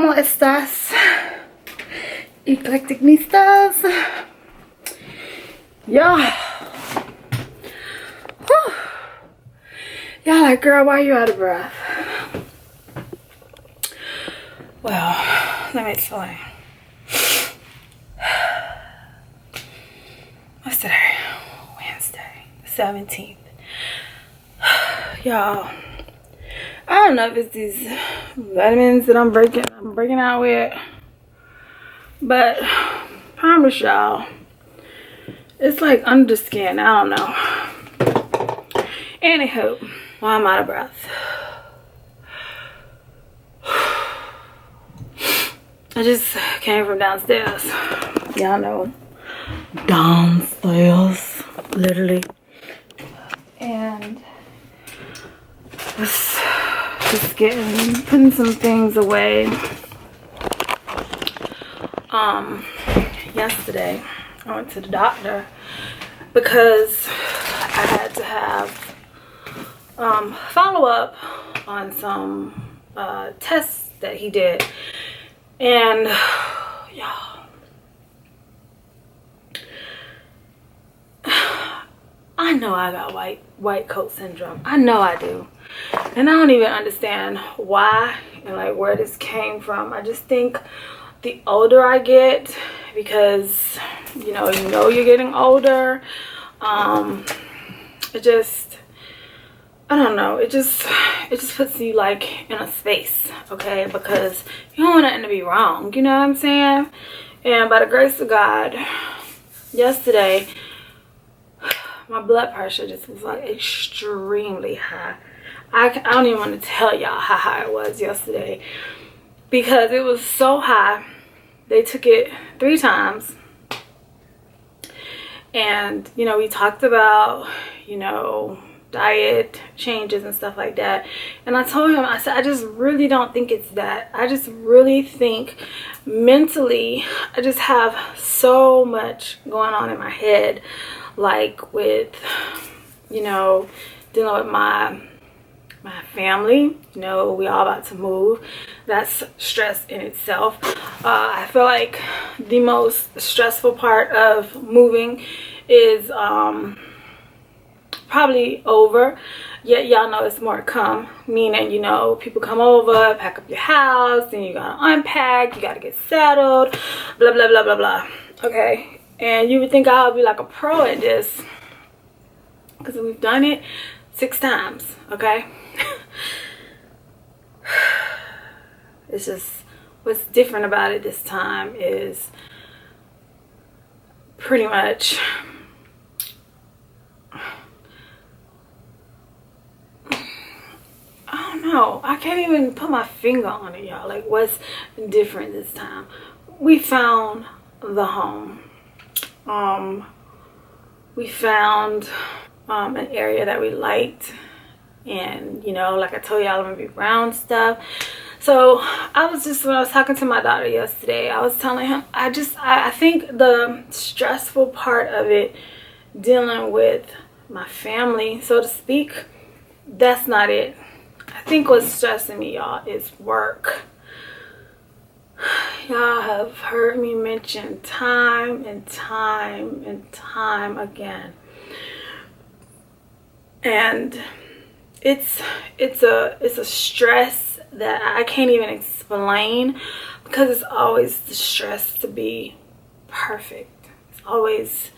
¿Cómo estás, EclecticNistas? Y'all. Y'all like, girl, why are you out of breath? Well, let me explain. What's today? Wednesday, 17th. Y'all, I don't know if it's these vitamins that I'm breaking out with, but promise y'all, it's like under the skin. I don't know. Anywho, while I'm out of breath, I just came from downstairs. Y'all know, downstairs, literally, and just putting some things away. Yesterday I went to the doctor because I had to have follow up on some tests that he did, and y'all, I know I got white coat syndrome. I know I do. And I don't even understand why and like where this came from. I just think the older I get, because you know you're getting older, it just, I don't know, it just puts you like in a space, okay? Because you don't want nothing to be wrong, you know what I'm saying? And by the grace of God, yesterday my blood pressure just was like extremely high. I don't even want to tell y'all how high it was yesterday, because it was so high. They took it 3 times, and you know, we talked about, you know, diet changes and stuff like that, and I told him, I said, I just really don't think it's that. I just really think mentally I just have so much going on in my head, like with, you know, dealing with my family. You know, we all about to move. That's stress in itself. I feel like the most stressful part of moving is probably over, yet y'all know it's more to come, meaning, you know, people come over, pack up your house, then you gotta unpack, you gotta get settled, blah blah blah blah blah. Okay, and you would think I would be like a pro at this because we've done it 6 times, okay? It's just, what's different about it this time is pretty much, I don't know, I can't even put my finger on it, y'all. Like, what's different this time? We found the home. We found an area that we liked, and you know, like I told y'all, I'm gonna be around stuff. So I was just, when I was talking to my daughter yesterday, I was telling him, I think the stressful part of it, dealing with my family, so to speak, that's not it. I think what's stressing me, y'all, is work. Y'all have heard me mention time and time and time again, and it's a stress that I can't even explain, because it's always the stress to be perfect. It's always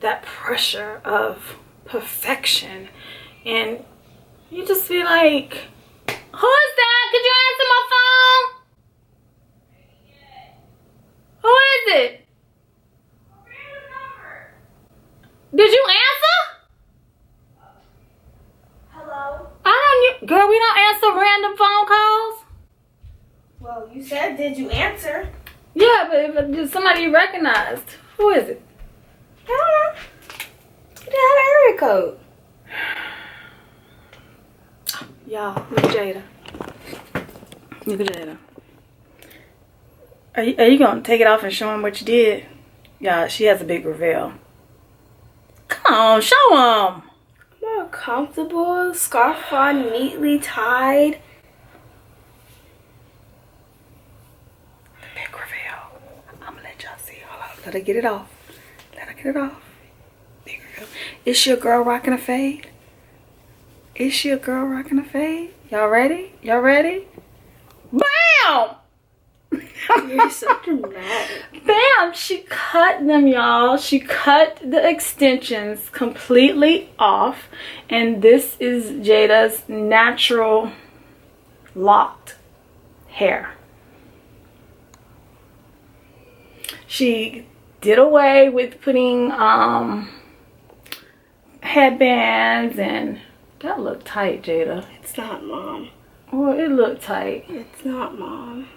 that pressure of perfection, and you just be like, who is that? Could you answer my phone? Who is it? Did you answer? Hello? Girl, we don't answer random phone calls. Well, you said, did you answer? Yeah, but if it's somebody you recognized, who is it? I don't know. You didn't have an area code. Y'all, look at Jada. Look at Jada. Are you gonna take it off and show him what you did? Yeah, she has a big reveal. Come on, show him. More comfortable, scarf on, neatly tied. Let her get it off. Let her get it off. There we go. Is she a girl rocking a fade? Is she a girl rocking a fade? Y'all ready? Y'all ready? Bam! You're so dramatic. Bam! She cut them, y'all. She cut the extensions completely off. And this is Jada's natural locked hair. She did away with putting headbands, and that looked tight, Jada. It's not, Mom. Well, it looked tight. It's not, Mom.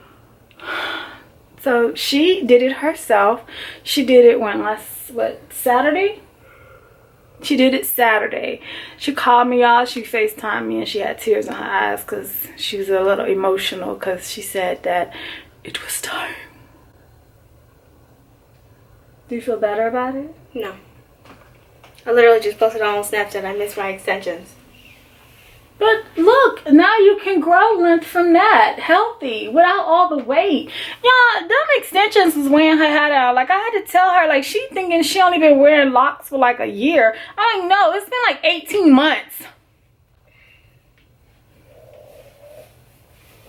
So she did it herself. She did it when Saturday? She did it Saturday. She called me, y'all. She FaceTimed me, and she had tears in her eyes because she was a little emotional because she said that it was time. Do you feel better about it? No. I literally just posted on Snapchat. I missed my extensions. But look, now you can grow length from that, healthy, without all the weight. Y'all, them extensions was weighing her head out. Like, I had to tell her, like, she thinking she only been wearing locks for like a year. I'm like, no, it's been like 18 months.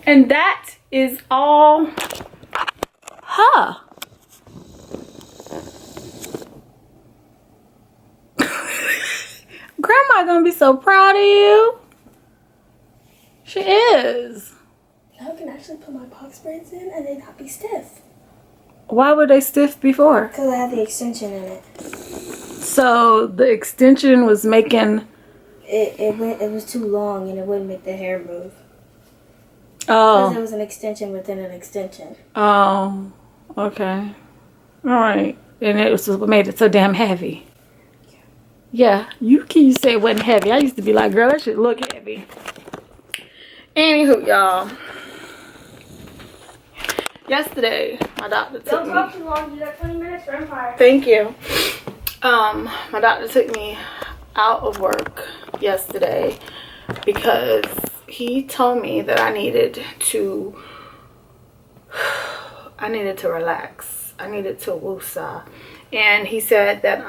And that is all her. Grandma gonna be so proud of you. She is. Now I can actually put my box braids in and they not be stiff. Why were they stiff before? Because I had the extension in it. So the extension was making... It was too long and it wouldn't make the hair move. Oh. Because it was an extension within an extension. Oh. Okay. All right. And it was what made it so damn heavy. Yeah. You say it wasn't heavy. I used to be like, girl, that shit look heavy. Anywho, y'all. Yesterday, my doctor took me. Don't talk too long. You got 20 minutes for Empire. Thank you. My doctor took me out of work yesterday because he told me that I needed to relax. I needed to woosah. And he said that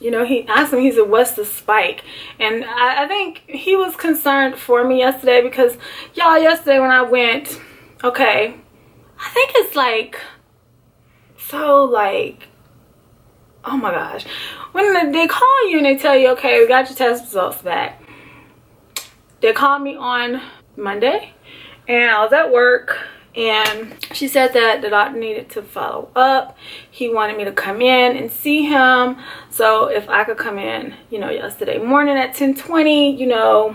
you know, he asked me, he said, what's the spike? And I think he was concerned for me yesterday because, y'all, yesterday when I went, okay, I think it's like, so like, oh my gosh. When they call you and they tell you, okay, we got your test results back. They called me on Monday and I was at work. And she said that the doctor needed to follow up. He wanted me to come in and see him. So if I could come in, you know, yesterday morning at 10:20, you know,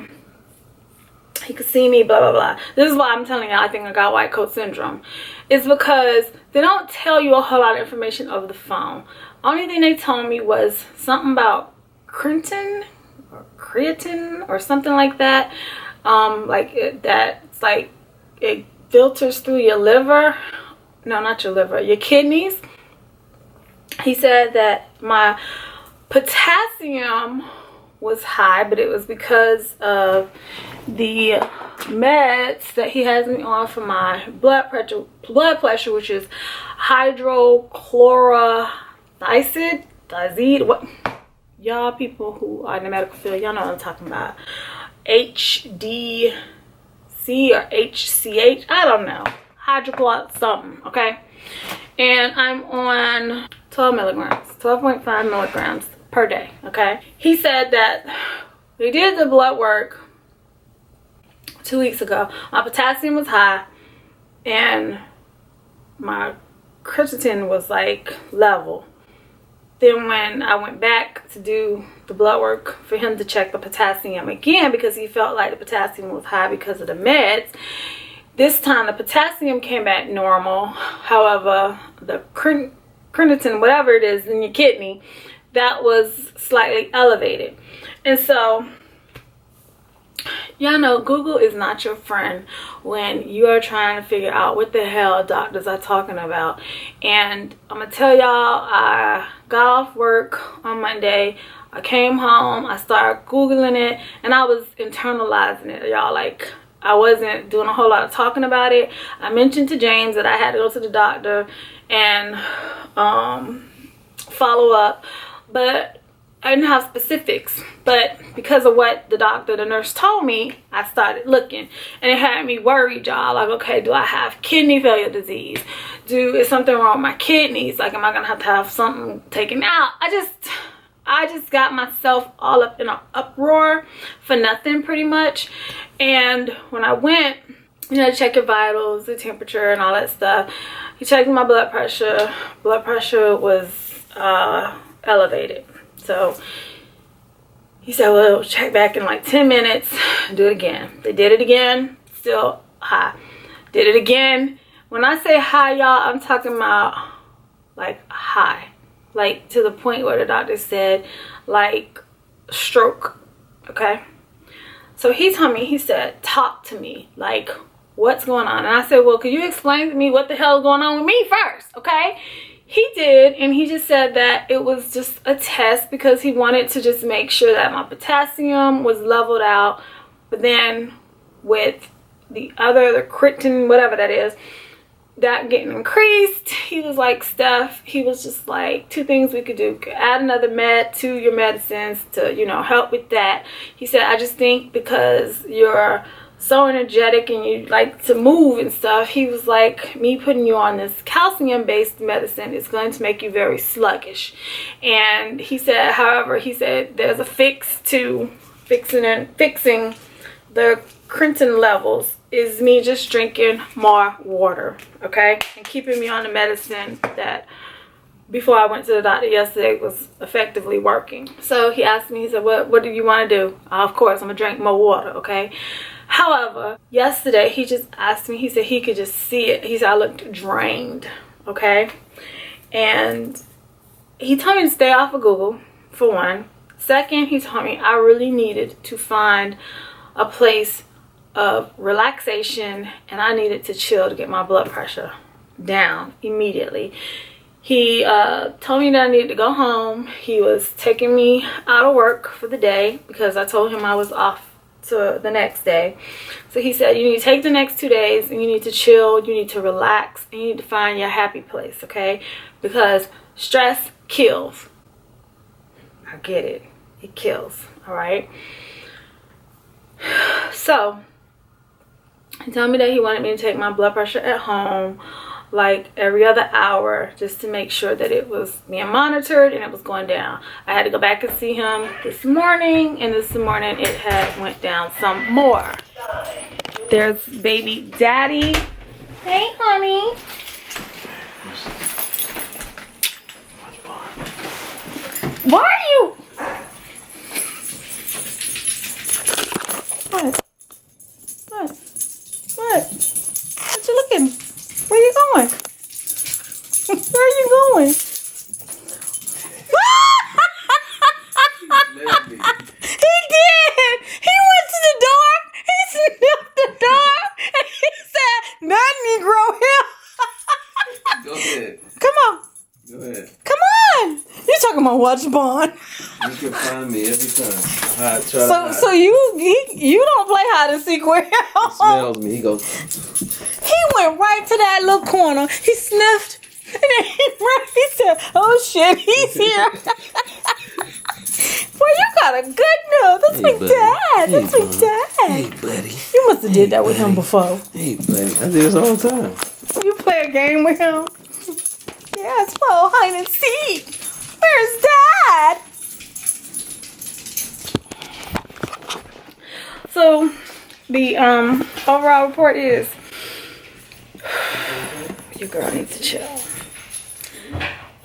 he could see me, blah, blah, blah. This is why I'm telling you I think I got white coat syndrome. It's because they don't tell you a whole lot of information over the phone. Only thing they told me was something about creatine or something like that. That's like it filters through your liver. No, not your liver, your kidneys. He said that my potassium was high, but it was because of the meds that he has me on for my blood pressure, which is hydrochlorothiazide. What, y'all people who are in the medical field, y'all know what I'm talking about. HDC or HCH, I don't know, hydrochloride something, okay? And I'm on 12 milligrams, 12.5 milligrams per day, okay? He said that we did the blood work 2 weeks ago. My potassium was high and my creatine was like level. Then when I went back to do the blood work for him to check the potassium again, because he felt like the potassium was high because of the meds, this time the potassium came back normal. However, the creatine, whatever it is in your kidney, that was slightly elevated. And so, y'all know Google is not your friend when you are trying to figure out what the hell doctors are talking about. And I'm gonna tell y'all, I got off work on Monday, I came home, I started Googling it, and I was internalizing it, y'all. Like, I wasn't doing a whole lot of talking about it. I mentioned to James that I had to go to the doctor, and follow up, but I didn't have specifics. But because of what the nurse told me, I started looking, and it had me worried, y'all. Like, okay, do I have kidney failure disease? Is something wrong with my kidneys? Like, am I gonna have to have something taken out? I just got myself all up in an uproar for nothing, pretty much. And when I went, you know, check your vitals, the temperature, and all that stuff, he checked my blood pressure. Blood pressure was elevated. So he said, well, check back in like 10 minutes and do it again. They did it again, still high. Did it again. When I say high, y'all, I'm talking about like high. Like to the point where the doctor said like stroke, okay? So he told me, he said, talk to me, like what's going on? And I said, well, could you explain to me what the hell is going on with me first, okay? He did, and he just said that it was just a test because he wanted to just make sure that my potassium was leveled out. But then with the creatine, whatever that is, that getting increased, he was like, Steph, he was just like, two things we could do. Could add another med to your medicines to, you know, help with that. He said, I just think because you're so energetic and you like to move and stuff, he was like, me putting you on this calcium based medicine is going to make you very sluggish. And he said, however, he said there's a fix to fixing the creatine levels is me just drinking more water, okay, and keeping me on the medicine that before I went to the doctor yesterday was effectively working. So he asked me, he said, what do you want to do? Of course, I'm gonna drink more water, okay? However, yesterday he just asked me, he said he could just see it. He said I looked drained, okay? And he told me to stay off of Google, for one. Second, he told me I really needed to find a place of relaxation, and I needed to chill to get my blood pressure down immediately. He told me that I needed to go home. He was taking me out of work for the day because I told him I was off to the next day. So he said, you need to take the next 2 days and you need to chill, you need to relax, and you need to find your happy place, okay? Because stress kills. I get it. It kills, all right? So he told me that he wanted me to take my blood pressure at home like every other hour just to make sure that it was being monitored and it was going down. I had to go back and see him this morning, and this morning it had went down some more. There's baby daddy. Hey, honey. Why are you? What? What? What? What you looking? Where you going? Where are you going? He did. He went to the door. He sniffed the door, and he said, "That Negro here." Go ahead. Come on. Go ahead. Come on. You're talking about watch Bond. You can find me every time. So you don't play hide and seek with him. He smells me. He goes. He went right to that little corner. He sniffed, and then he said, "Oh shit, he's here." Well, you got a good nose. That's my dad. That's my dad. Hey, buddy. You must have did that with him before. Hey, buddy. I do this all the time. You play a game with him? Yeah, it's called hide and seek. Where's Dad? So the overall report is your girl needs to chill.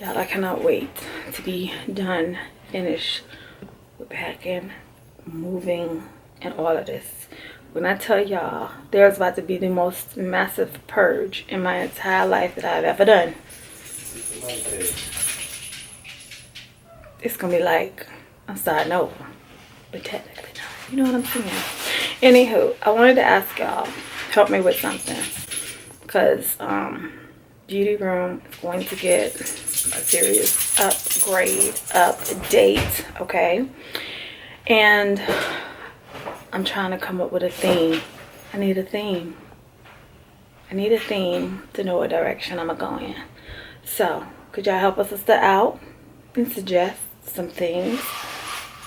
Y'all, I cannot wait to be done, finished with packing, moving, and all of this. When I tell y'all, there's about to be the most massive purge in my entire life that I've ever done. It's gonna be like I'm starting over, but technically not. You know what I'm saying? Anywho, I wanted to ask y'all, help me with something, because beauty room is going to get a serious update, okay? And I'm trying to come up with a theme. I need a theme. I need a theme to know what direction I'm gonna go in. So could y'all help a sister out and suggest some things,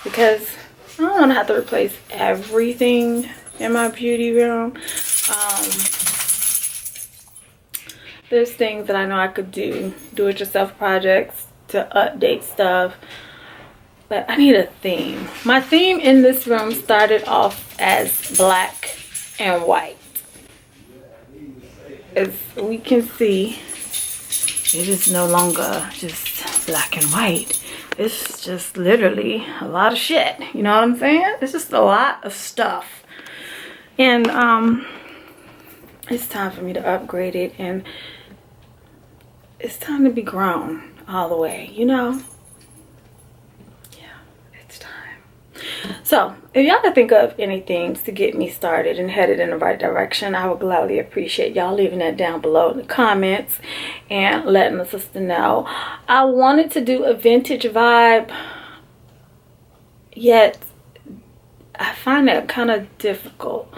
because I don't want to have to replace everything in my beauty room. There's things that I know I could do it yourself projects to update stuff, but I need a theme. My theme in this room started off as black and white. As we can see, it is no longer just black and white. It's just literally a lot of shit. You know what I'm saying? It's just a lot of stuff. And it's time for me to upgrade it, and it's time to be grown all the way, you know? Yeah, it's time. So if y'all could think of any things to get me started and headed in the right direction, I would gladly appreciate y'all leaving that down below in the comments and letting the sister know. I wanted to do a vintage vibe, yet I find that kind of difficult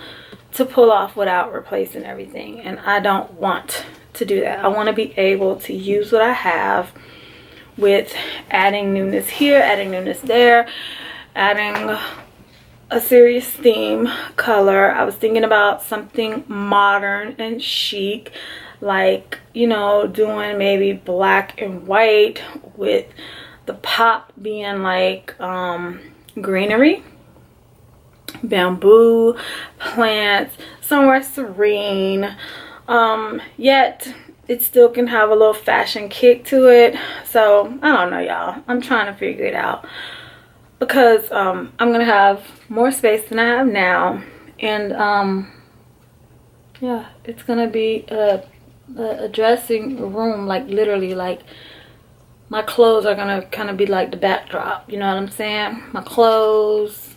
to pull off without replacing everything, and I don't want to do that. I want to be able to use what I have with adding newness here, adding newness there, adding a serious theme color. I was thinking about something modern and chic, like, you know, doing maybe black and white with the pop being like greenery, bamboo, plants, somewhere serene, yet it still can have a little fashion kick to it. So I don't know, y'all. I'm trying to figure it out, because I'm gonna have more space than I have now, and yeah, it's gonna be a dressing room, like literally, like my clothes are gonna kind of be like the backdrop, you know what I'm saying? My clothes,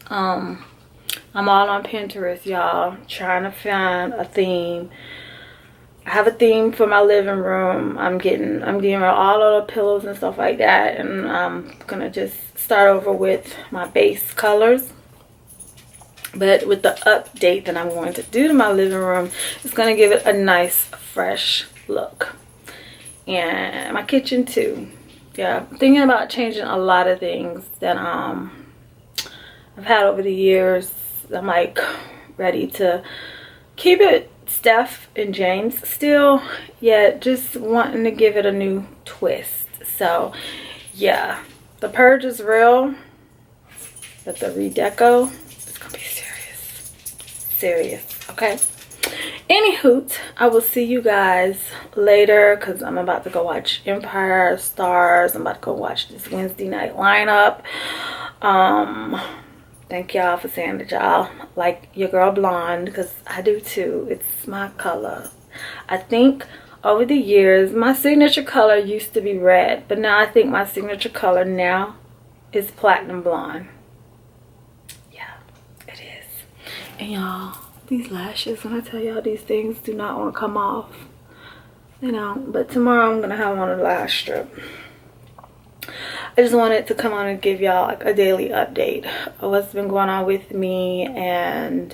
I'm all on Pinterest, y'all, trying to find a theme. I have a theme for my living room. I'm getting rid of all of the pillows and stuff like that, and I'm gonna just start over with my base colors. But with the update that I'm going to do to my living room, it's gonna give it a nice fresh look. And my kitchen too. Yeah, I'm thinking about changing a lot of things that I've had over the years. I'm like ready to keep it Steph and James still, yet just wanting to give it a new twist. So yeah, the purge is real, but the redeco is gonna be serious, okay? Anywho, I will see you guys later, because I'm about to go watch Empire Stars. I'm about to go watch this Wednesday night lineup. Thank y'all for saying that y'all like your girl blonde, because I do too. It's my color. I think over the years, my signature color used to be red, but now I think my signature color now is platinum blonde. Yeah, it is. And y'all, these lashes, when I tell y'all these things do not want to come off, you know, but tomorrow I'm gonna have on a lash strip. I just wanted to come on and give y'all like a daily update of what's been going on with me, and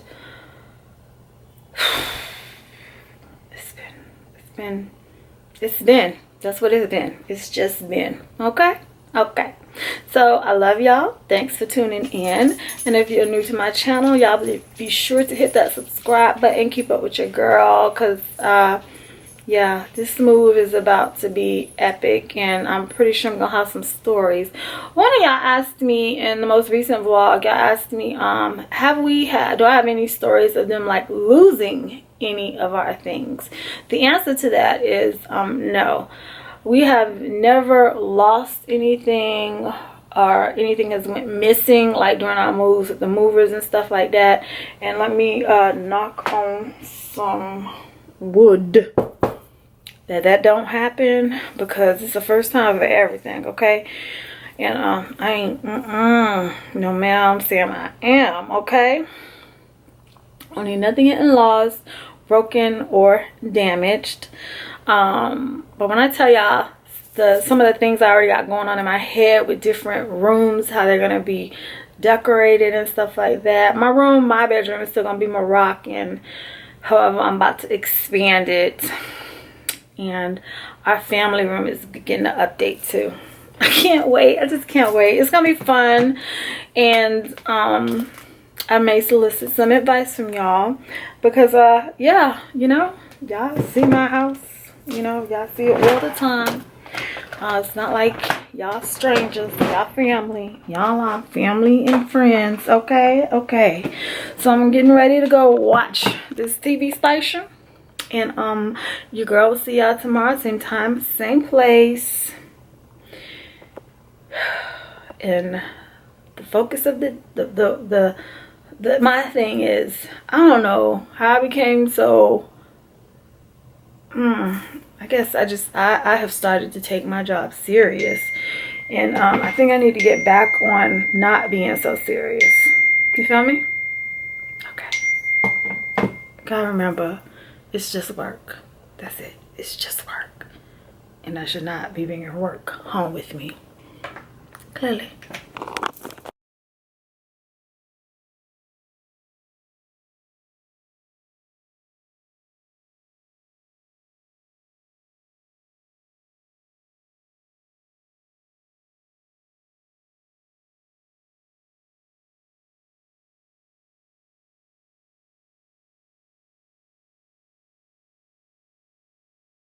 it's been that's what it's been. It's just been okay. So I love y'all. Thanks for tuning in, and if you're new to my channel, y'all be sure to hit that subscribe button. Keep up with your girl, because yeah, this move is about to be epic, and I'm pretty sure I'm gonna have some stories. One of y'all asked me in the most recent vlog, y'all asked me, do I have any stories of them like losing any of our things? The answer to that is no. We have never lost anything, or anything has went missing like during our moves with the movers and stuff like that. And let me knock on some wood that don't happen, because it's the first time for everything, okay? And I ain't no ma'am saying I am, okay? Only nothing getting lost, broken, or damaged. But when I tell y'all some of the things I already got going on in my head with different rooms, how they're gonna be decorated and stuff like that. My bedroom is still gonna be Moroccan. However, I'm about to expand it and our family room is getting an update too. I can't wait. I just can't wait. It's gonna be fun. And I may solicit some advice from y'all because yeah, you know, y'all see my house, you know, y'all see it all the time. It's not like y'all strangers, y'all family. Y'all are family and friends, okay? Okay. So I'm getting ready to go watch this TV station. And your girl will see y'all tomorrow, same time, same place. And the focus of my thing is, I don't know how I became so I guess I have started to take my job serious, and I think I need to get back on not being so serious. You feel me? Okay. Gotta remember, it's just work. That's it. It's just work, and I should not be bringing work home with me. Clearly.